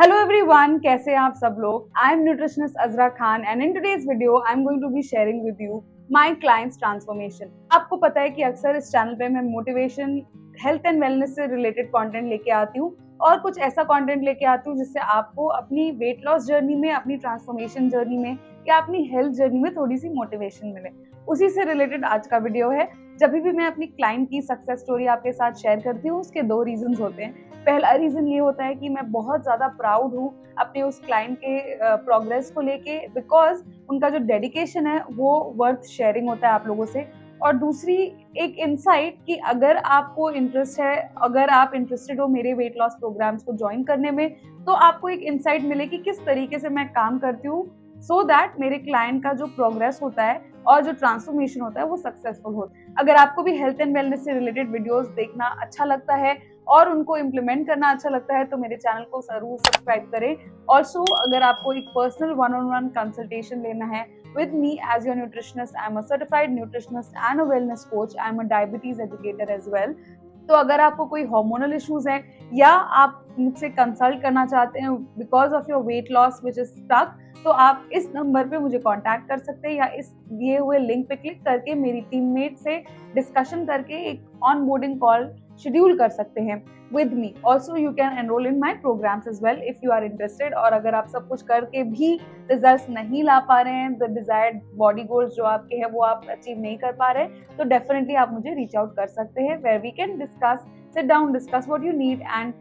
Hello everyone, कैसे हैं आप सब लोग? I am nutritionist Azra Khan and in today's video I am going to be sharing with you my client's transformation. आपको पता है कि अक्सर इस चैनल पे मैं मोटिवेशन, हेल्थ एंड वेलनेस से रिलेटेड कंटेंट लेके आती हूँ और कुछ ऐसा कंटेंट लेके आती हूँ जिससे आपको अपनी वेट लॉस जर्नी में, अपनी ट्रांसफॉर्मेशन जर्नी में या अपनी हेल्थ जर्नी में थोड़ी सी मोटिवेशन मिले। उसी से रिलेटेड आज का वीडियो है। जब भी मैं अपनी क्लाइंट की सक्सेस स्टोरी आपके साथ शेयर करती हूँ उसके दो रीजंस होते हैं। पहला रीजन ये होता है कि मैं बहुत ज्यादा प्राउड हूँ अपने उस क्लाइंट के प्रोग्रेस को लेके, बिकॉज उनका जो डेडिकेशन है वो वर्थ शेयरिंग होता है आप लोगों से। और दूसरी एक इनसाइट कि अगर आपको इंटरेस्ट है, अगर आप इंटरेस्टेड हो मेरे वेट लॉस प्रोग्राम्स को ज्वाइन करने में, तो आपको एक इनसाइट मिले कि किस तरीके से मैं काम करती हूँ सो दैट मेरे क्लाइंट का जो प्रोग्रेस होता है और जो ट्रांसफॉर्मेशन होता है वो सक्सेसफुल हो। अगर आपको भी हेल्थ एंड वेलनेस से रिलेटेड वीडियोस देखना अच्छा लगता है और उनको इम्प्लीमेंट करना अच्छा लगता है तो मेरे चैनल को जरूर सब्सक्राइब करें। ऑल्सो अगर आपको एक personal one on one consultation लेना है with me as your nutritionist, I'm a certified nutritionist and a wellness coach. I'm a diabetes educator as well. तो अगर आपको कोई हार्मोनल इश्यूज हैं या आप मुझसे कंसल्ट करना चाहते हैं because of your weight loss which is stuck, तो आप इस नंबर पे मुझे कांटेक्ट कर सकते हैं या इस दिए हुए लिंक पे क्लिक करके मेरी टीममेट से डिस्कशन करके एक ऑन बोर्डिंग कॉल शेड्यूल कर सकते हैं with me. Also you can enroll in my programs as well if you are interested. और अगर आप सब कुछ करके भी रिजल्ट्स नहीं ला पा रहे हैं, द डिजायर्ड बॉडी गोल्स जो आपके हैं वो आप अचीव नहीं कर पा रहे, तो डेफिनेटली आप मुझे रीच आउट कर सकते हैं where we can discuss, sit down, discuss what you need. And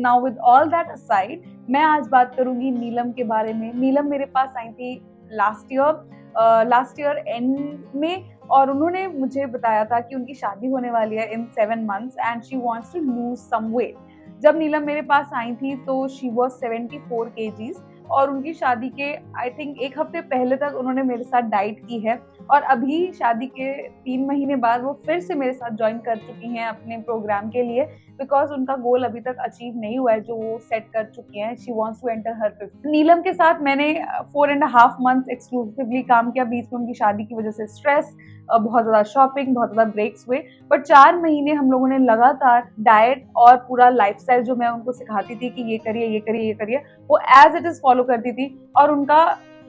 now with all that aside, मैं आज बात करूंगी नीलम के बारे में। नीलम मेरे पास आई थी लास्ट ईयर एंड में और उन्होंने मुझे बताया था कि उनकी शादी होने वाली है in 7 months and she wants to lose some weight. जब नीलम मेरे पास आई थी तो शी वाज 74 kgs और उनकी शादी के आई थिंक एक हफ्ते पहले तक उन्होंने मेरे साथ डाइट की है और अभी शादी के 3 महीने बाद वो फिर से मेरे साथ ज्वाइन कर चुकी हैं अपने प्रोग्राम के लिए, बिकॉज उनका गोल अभी तक अचीव नहीं हुआ है जो वो सेट कर चुकी हैं। शी वांट्स टू एंटर हर 50। नीलम के साथ मैंने 4.5 months एक्सक्लूसिवली काम किया। बीच में उनकी शादी की वजह से स्ट्रेस, बहुत ज्यादा शॉपिंग, बहुत ज्यादा ब्रेक्स हुए, बट 4 महीने हम लोगों ने लगातार डाइट और पूरा लाइफस्टाइल जो मैं उनको सिखाती थी कि ये करिए ये करिए ये करिए, वो एज इट इज फॉलो करती थी और उनका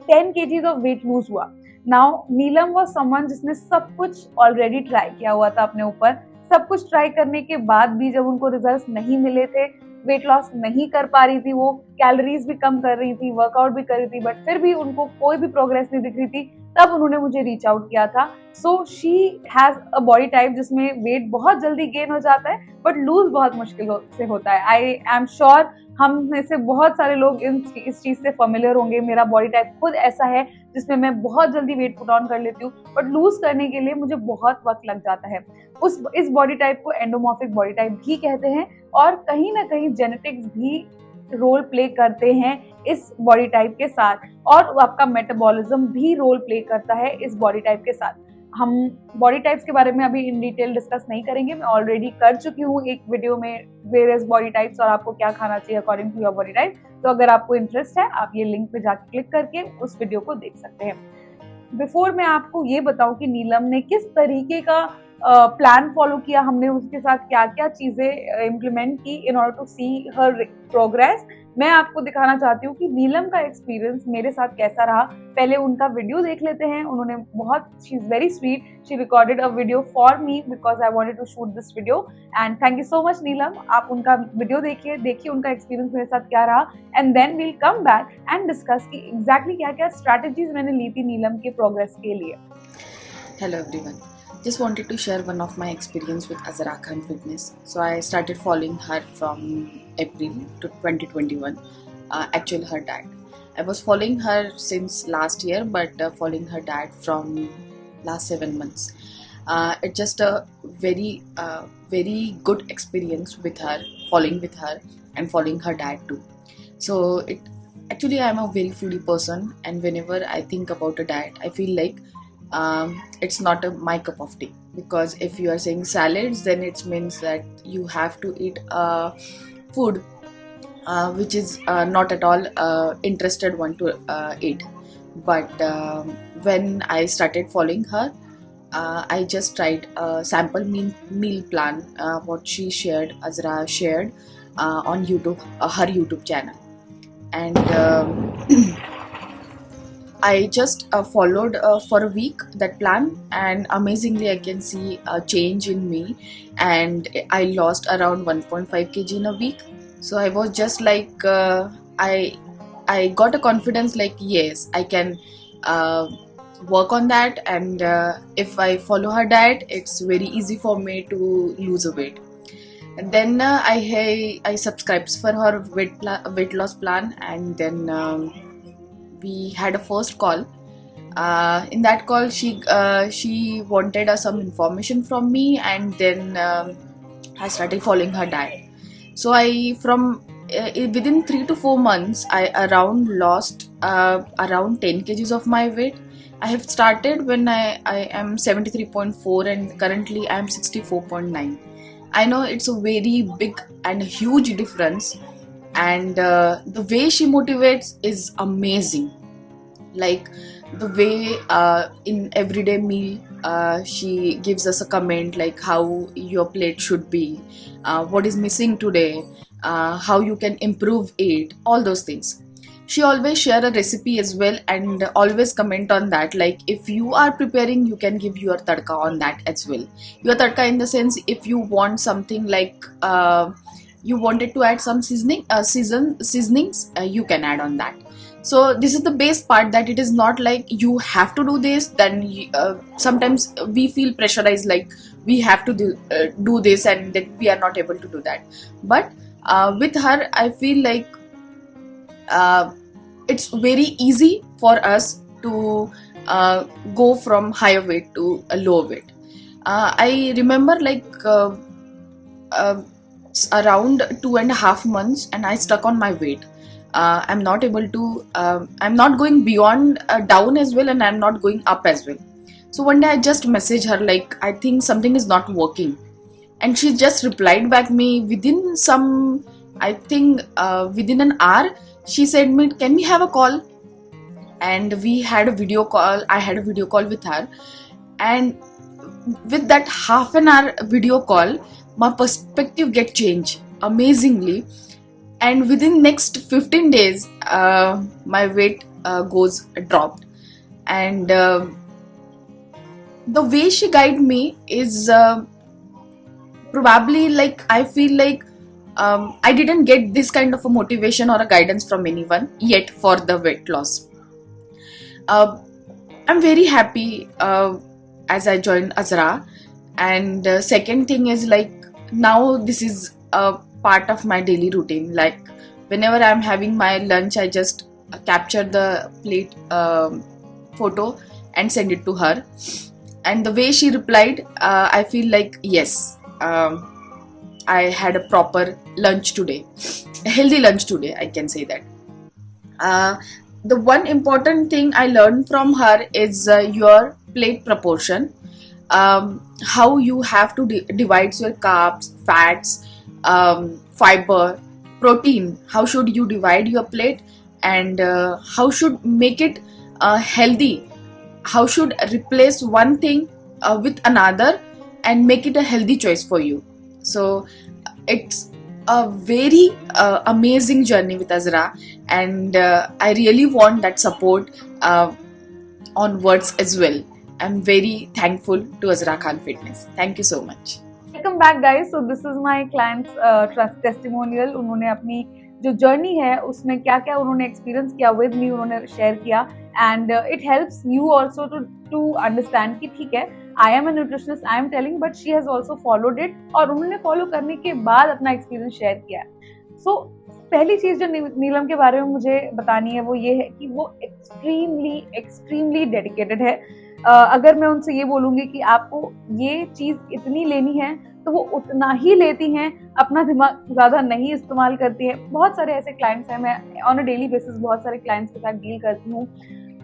10 kgs ऑफ वेट लूज हुआ। नाउ नीलम वाज समवन जिसने सब कुछ ऑलरेडी ट्राई किया हुआ था अपने ऊपर। सब कुछ ट्राई करने के बाद भी जब उनको रिजल्ट्स नहीं मिले थे, वेट लॉस नहीं कर पा रही थी, वो कैलोरीज भी कम कर रही थी, वर्कआउट भी कर रही थी, बट फिर भी उनको कोई भी प्रोग्रेस नहीं दिख रही थी, तब उन्होंने मुझे रीच आउट किया था। So she has a body type जिसमें वेट बहुत जल्दी गेन हो जाता है बट लूज बहुत मुश्किल से होता है। आई एम श्योर हम में से बहुत सारे लोग इस चीज से फेमिलियर होंगे। मेरा बॉडी टाइप खुद ऐसा है जिसमें मैं बहुत जल्दी वेट पुट ऑन कर लेती हूँ बट लूज करने के लिए मुझे बहुत वक्त लग जाता है। इस बॉडी टाइप को एंडोमॉर्फिक बॉडी टाइप भी कहते हैं और कहीं ना कहीं जेनेटिक्स भी रोल प्ले करते हैं इस बॉडी टाइप के साथ और आपका मेटाबॉलिज्म भी रोल प्ले करता है इस बॉडी टाइप के साथ। हम बॉडी टाइप्स के बारे में अभी इन डिटेल डिस्कस नहीं करेंगे, मैं ऑलरेडी कर चुकी हूँ एक वीडियो में वेरियस बॉडी टाइप्स और आपको क्या खाना चाहिए according to your body type. तो अगर आपको इंटरेस्ट है आप ये लिंक पे जाके क्लिक करके उस वीडियो को देख सकते हैं। बिफोर मैं आपको ये बताऊं कि नीलम ने किस तरीके का प्लान फॉलो किया, हमने उसके साथ क्या क्या चीजें इम्प्लीमेंट की in order to see her progress, मैं आपको दिखाना चाहती हूँ कि नीलम का एक्सपीरियंस मेरे साथ कैसा रहा। पहले उनका वीडियो देख लेते हैं। उन्होंने बहुत, she is very sweet, she recorded a video for me because I wanted to shoot this video and thank you so much Neelam. आप उनका वीडियो देखिए उनका एक्सपीरियंस मेरे साथ क्या रहा and then we'll come back and discuss कि exactly क्या क्या स्ट्रैटेजीज मैंने ली थी नीलम के प्रोग्रेस के लिए। Hello everyone. Just wanted to share one of my experience with Azra Khan Fitness. So I started following her from April to 2021. Actually, her diet. I was following her since last year, but following her diet from last 7 months. It's just a very good experience with her, following with her and following her diet too. So actually I'm a very foodie person, and whenever I think about a diet, I feel like it's not my cup of tea, because if you are saying salads, then it means that you have to eat food which is not at all interested one to eat. But when I started following her, I just tried a sample meal plan what she shared, Azra shared on YouTube, her YouTube channel. and I just followed for a week that plan, and amazingly, I can see a change in me, and I lost around 1.5 kg in a week. So I was just like, I got a confidence like, yes, I can work on that, and if I follow her diet, it's very easy for me to lose a weight. And then I subscribed for her weight loss plan, and then we had a first call. In that call, she wanted some information from me, and then I started following her diet. So I from within 3 to 4 months, I around lost around 10 kgs of my weight. I have started when I am 73.4, and currently I am 64.9. I know it's a very big and huge difference, and the way she motivates is amazing. Like the way in everyday meal she gives us a comment like how your plate should be, what is missing today, how you can improve it, all those things. She always share a recipe as well, and always comment on that, like if you are preparing, you can give your tadka on that as well. Your tadka in the sense, if you want something like you wanted to add some seasonings, you can add on that. So this is the best part, that it is not like you have to do this, then sometimes we feel pressurized like we have to do this, and that we are not able to do that. But with her, I feel like it's very easy for us to go from higher weight to a lower weight. I remember like uh, around 2.5 months, and I stuck on my weight. I'm not able to, I'm not going beyond down as well, and I'm not going up as well. So one day I just messaged her like, I think something is not working, and she just replied back me within some, I think within an hour. She said me, can we have a call? And we had a video call. I had a video call with her, and with that half an hour video call, my perspective get changed amazingly. And within next 15 days, my weight goes dropped. And the way she guide me is probably like, I feel like I didn't get this kind of a motivation or a guidance from anyone yet for the weight loss. I'm very happy as I joined Azra. And second thing is like, now this is a part of my daily routine. Like whenever I'm having my lunch, I just capture the plate photo and send it to her. And the way she replied, I feel like, yes, I had a proper lunch today, a healthy lunch today, I can say that. The one important thing I learned from her is your plate proportion. How you have to divide your carbs, fats, fiber, protein. How should you divide your plate, and how should make it healthy? How should replace one thing with another and make it a healthy choice for you? So it's a very amazing journey with Azra, and I really want that support on words as well. I'm very thankful to Azra Khan Fitness. Thank you so much. Welcome back guys. So this is my clients trust testimonial. उन्होंने अपनी जो journey है उसमें क्या क्या उन्होंने experience किया with me, उन्होंने शेयर किया. And it helps you also to understand कि ठीक है, I am a nutritionist, I am telling, but she has also followed it, और उन्होंने फॉलो करने के बाद अपना एक्सपीरियंस शेयर किया. सो पहली चीज जो नीलम के बारे में मुझे बतानी है वो ये है कि वो एक्सट्रीमली डेडिकेटेड है. अगर मैं उनसे ये बोलूंगी कि आपको ये चीज इतनी लेनी है, तो वो उतना ही लेती हैं, अपना दिमाग ज़्यादा नहीं इस्तेमाल करती है. बहुत सारे ऐसे क्लाइंट्स हैं, मैं ऑन अ डेली बेसिस बहुत सारे क्लाइंट्स के साथ डील करती हूँ,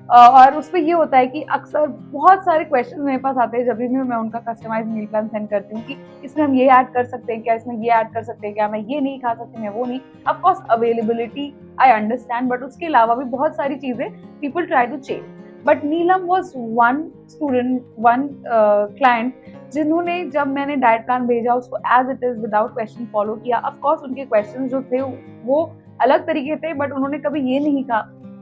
और उस पर ये होता है कि अक्सर बहुत सारे क्वेश्चन मेरे पास आते हैं जब भी मैं उनका कस्टमाइज मील प्लान सेंड करती हूँ कि इसमें हम ये ऐड कर सकते हैं क्या, इसमें ये ऐड कर सकते हैं क्या, मैं ये नहीं खा सकती, मैं वो नहीं. Of course availability I understand, but उसके अलावा भी बहुत सारी चीज़ें people try to change. But Neelam was one student, one client जिन्होंने जब मैंने डाइट प्लान भेजा उसको as it is without question follow किया. ऑफ कोर्स उनके क्वेश्चन जो थे वो अलग तरीके थे, बट उन्होंने कभी ये नहीं कहा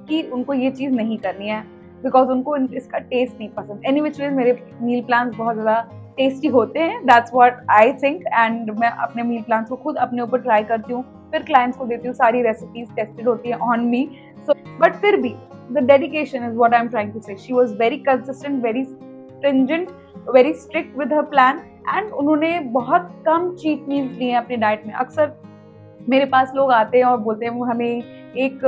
कि उनको ये चीज़ नहीं करनी है बिकॉज उनको इसका टेस्ट नहीं पसंद। एनी विच वेज मेरे मील प्लान्स बहुत ज़्यादा टेस्टी होते हैं, that's what I think. And मैं अपने मील प्लान्स को खुद अपने ऊपर ट्राई करती हूँ, फिर क्लाइंट्स को देती हूँ, सारी रेसिपीज टेस्टेड होती है ऑन मी। सो बट फिर भी the dedication is what I am trying to say. She was very consistent, very stringent, very strict with her plan, and उन्होंने बहुत कम चीट मील्स लिए हैं अपनी डाइट में। अक्सर मेरे पास लोग आते हैं और बोलते हैं हमें एक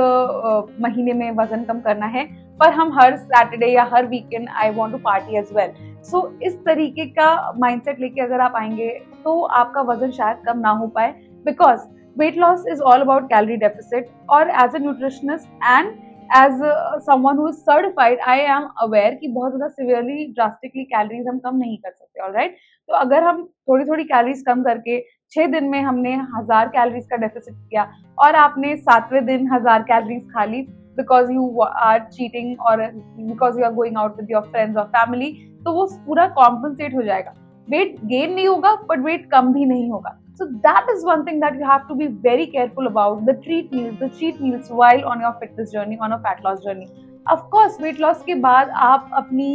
महीने में वजन कम करना है, पर हम हर सैटरडे या हर weekend I want to party as well. So इस तरीके का माइंडसेट लेके अगर आप आएंगे तो आपका वजन शायद कम ना हो पाए, because weight loss is all about calorie deficit. और as a nutritionist and as someone who is certified, I am aware कि बहुत ज्यादा सिवियरली ड्रास्टिकली कैलोरीज हम कम नहीं कर सकते। ऑलराइट, तो अगर हम थोड़ी थोड़ी कैलोरीज कम करके 6 दिन में हमने 1000 कैलोरीज का डेफिसिट किया और आपने 7वें दिन 1000 कैलोरीज खा ली बिकॉज यू आर चीटिंग और because you are going out with your friends और फैमिली, तो वो पूरा कॉम्पनसेट हो जाएगा। वेट गेन नहीं होगा बट वेट कम भी नहीं होगा। So that is one thing that you have to be very careful about, the cheat meals while on your fitness journey, on a fat loss journey. Of course weight loss के बाद आप अपनी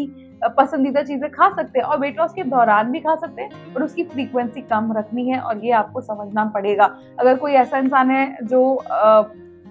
पसंदीदा चीजें खा सकते हैं और वेट लॉस के दौरान भी खा सकते हैं, पर उसकी फ्रीक्वेंसी कम रखनी है और ये आपको समझना पड़ेगा। अगर कोई ऐसा इंसान है जो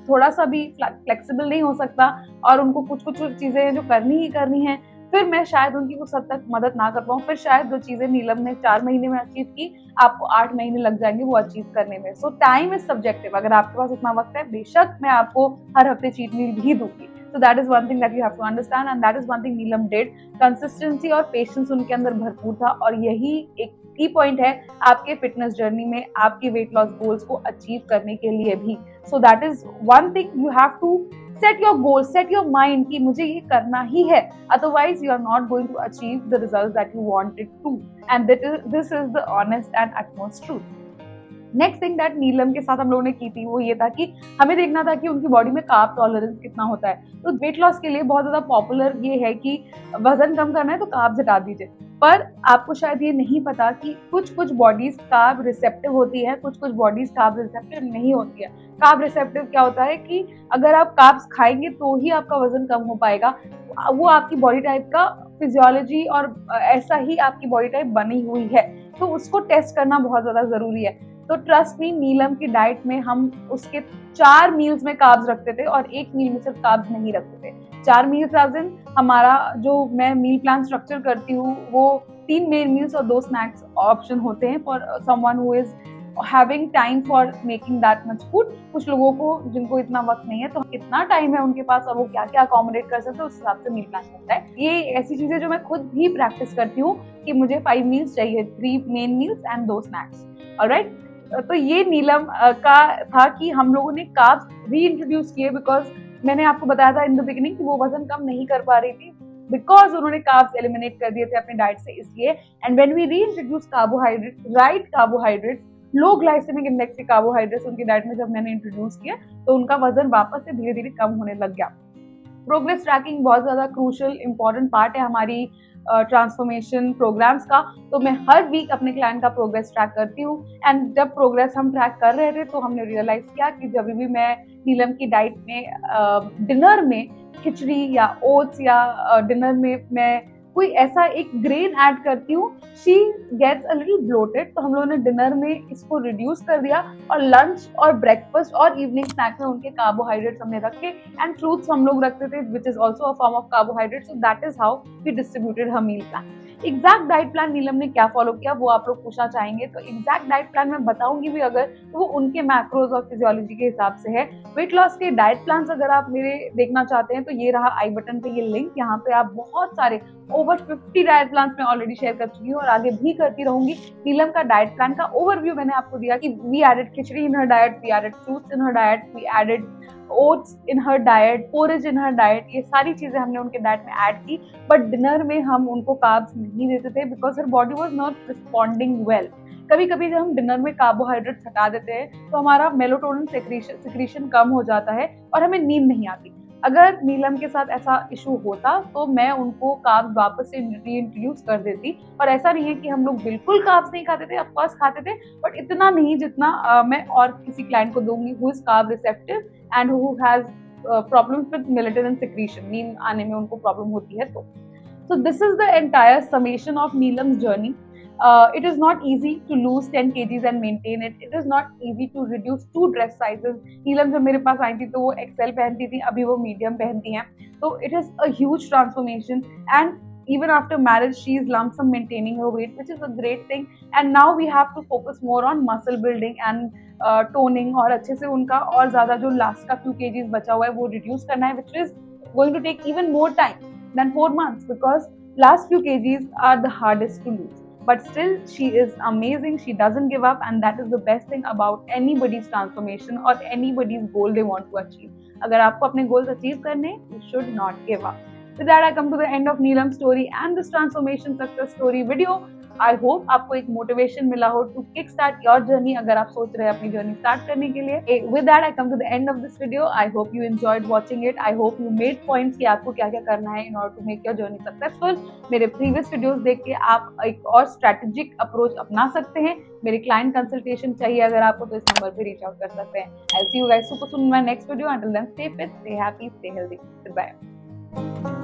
थोड़ा सा भी फ्लेक्सिबल नहीं हो सकता और उनको कुछ कुछ चीजें जो करनी ही करनी है, फिर मैं शायद उनकी उस हद तक मदद ना कर पाऊँ। फिर शायद जो चीजें नीलम ने 4 महीने में अचीव की, आपको 8 महीने लग जाएंगे वो अचीव करने में। सो टाइम इज सब्जेक्टिव। अगर आपके पास उतना वक्त है, बेशक मैं आपको हर हफ्ते चीट मील भी दूंगी। So that is one thing that you have to understand, and that is one thing Neelam did. Consistency और पेशेंस उनके अंदर भरपूर था, और यही एक की पॉइंट है आपके फिटनेस जर्नी में, आपके वेट लॉस गोल्स को अचीव करने के लिए भी। So that is one thing, you have to set your goal, set your mind कि मुझे ये करना ही है, otherwise you are not going to achieve the results that you wanted to, and this is the honest and utmost truth. Next thing that Neelam के साथ हम लोगों ने की थी वो ये था कि हमें देखना था कि उनकी बॉडी में कार्ब टॉलरेंस कितना होता है। तो वेट लॉस के लिए बहुत ज्यादा पॉपुलर ये है कि वजन कम करना है तो कार्ब्स हटा दीजिए, पर आपको शायद ये नहीं पता कि कुछ कुछ बॉडीज कार्ब रिसेप्टिव होती है, कुछ कुछ बॉडीज कार्ब रिसेप्टिव नहीं होती है। कार्ब रिसेप्टिव क्या होता है कि अगर आप कार्ब्स खाएंगे तो ही आपका वजन कम हो पाएगा, वो आपकी बॉडी टाइप का फिजियोलॉजी और ऐसा ही आपकी बॉडी टाइप बनी हुई है, तो उसको टेस्ट करना बहुत ज्यादा जरूरी है। तो ट्रस्ट मी, नीलम की डाइट में हम उसके 4 मील्स में कार्ब्स रखते थे और 1 मील में सिर्फ कार्ब्स नहीं रखते थे। 4 मील्स एज इन हमारा जो मैं मील प्लान स्ट्रक्चर करती हूँ वो 3 मेन मील्स और 2 स्नैक्स ऑप्शन होते हैं for someone who is having time for making that much food. कुछ लोगों को जिनको इतना वक्त नहीं है, तो इतना टाइम है उनके पास और वो क्या क्या अकोमोडेट कर सकते हैं, उस हिसाब से मील प्लान बनता है। ये ऐसी चीजें जो मैं खुद भी प्रैक्टिस करती हूँ कि मुझे 5 मील्स चाहिए, 3 main meals and 2 snacks. Alright, तो ये नीलम का था कि हम लोगों ने कार्ब्स री इंट्रोड्यूस किए, बिकॉज मैंने आपको बताया था इन द बिगिनिंग कि वो वजन कम नहीं कर पा रही थी बिकॉज उन्होंने कार्ब्स एलिमिनेट कर दिए थे अपनी डाइट से, इसलिए। एंड व्हेन वी री इंट्रोड्यूस कार्बोहाइड्रेट, राइट कार्बोहाइड्रेट्स, लो ग्लाइसेमिक इंडेक्स के कार्बोहाइड्रेट्स उनकी डाइट में जब मैंने इंट्रोड्यूस किया, तो उनका वजन वापस से धीरे धीरे कम होने लग गया। प्रोग्रेस ट्रैकिंग बहुत ज्यादा क्रूशियल इंपॉर्टेंट पार्ट है हमारी ट्रांसफॉर्मेशन प्रोग्राम्स का, तो मैं हर वीक अपने क्लाइंट का प्रोग्रेस ट्रैक करती हूँ। एंड जब प्रोग्रेस हम ट्रैक कर रहे थे तो हमने रियलाइज किया कि जब भी मैं नीलम की डाइट में डिनर में खिचड़ी या ओट्स या डिनर में मैं कोई ऐसा एक ग्रेन ऐड करती हूँ, she gets a little bloated. तो हम लोगों ने डिनर में इसको रिड्यूस कर दिया और लंच और ब्रेकफास्ट और इवनिंग स्नैक्स में उनके कार्बोहाइड्रेट्स हमने रखे, एंड फ्रूट्स हम लोग रखते थे which is also a form of carbohydrate. So that is how we distributed her meal plan. Exact diet plan Neelam ने क्या फॉलो किया वो आप लोग पूछना चाहेंगे, तो एग्जैक्ट डाइट प्लान मैं बताऊंगी भी अगर, तो वो उनके मैक्रोज और फिजियोलॉजी के हिसाब से है। वेट लॉस के डाइट प्लान्स अगर आप मेरे देखना चाहते हैं तो ये रहा आई बटन पे ये लिंक, यहाँ पे आप बहुत सारे ओवर 50 डाइट प्लान्स मैं ऑलरेडी शेयर कर चुकी हूँ और आगे भी करती रहूंगी। नीलम का डाइट प्लान का ओवरव्यू मैंने आपको दिया कि we added khichdi in her diet, we added fruits in her diet, we added oats in her diet, porridge in her diet, ये सारी चीजें हमने उनके डाइट में ऐड की। बट डिनर में हम उनको कार्ब्स नहीं देते थे because her body was not responding well. कभी कभी जब हम डिनर में कार्बोहाइड्रेट्स हटा देते हैं तो हमारा मेलाटोनिन सिक्रीशन कम हो जाता है और हमें नींद नहीं आती। अगर नीलम के साथ ऐसा इशू होता तो मैं उनको कार्ब्स वापस से रीइंट्रोड्यूस कर देती। और ऐसा नहीं है कि हम लोग बिल्कुल कार्ब्स नहीं खाते थे, ऑफ कोर्स खाते थे, बट इतना नहीं जितना मैं और किसी क्लाइंट को दूंगी who is carb receptive and who has problems with melatonin secretion, नींद आने में उनको प्रॉब्लम होती है तो। So this is the entire summation of Neelam's journey. It is not easy to lose 10 kgs and maintain it. It is not easy to reduce 2 dress sizes. Neelam जब मेरे पास आई थी तो वो XL पहनती थी, अभी वो medium पहनती हैं. So it is a huge transformation, and even after marriage she is lump sum maintaining her weight, which is a great thing. And now we have to focus more on muscle building and toning, और अच्छे से उनका और ज़्यादा जो last का few kgs बचा हुआ है वो reduce करना है, which is going to take even more time than 4 months, because last few kgs are the hardest to lose. But still she is amazing, she doesn't give up, and that is the best thing about anybody's transformation or anybody's goal they want to achieve. अगर आपको अपने goals achieve करने, you should not give up. With that, I come to the end of Neelam's story and this transformation success story video. I hope आपको एक motivation मिला हो to kickstart your journey अगर आप सोच रहे हैं अपनी journey start करने के लिए. With that, I come to the end of this video. I hope you enjoyed watching it. I hope you made points कि आपको क्या क्या करना है in order to make your journey successful. मेरे previous videos देख के आप एक और strategic approach अपना सकते हैं. मेरी client consultation चाहिए अगर आपको तो इस नंबर पे reach out कर सकते हैं. I'll see you guys super soon in my next video. Until then, stay fit, stay happy, stay healthy. Goodbye.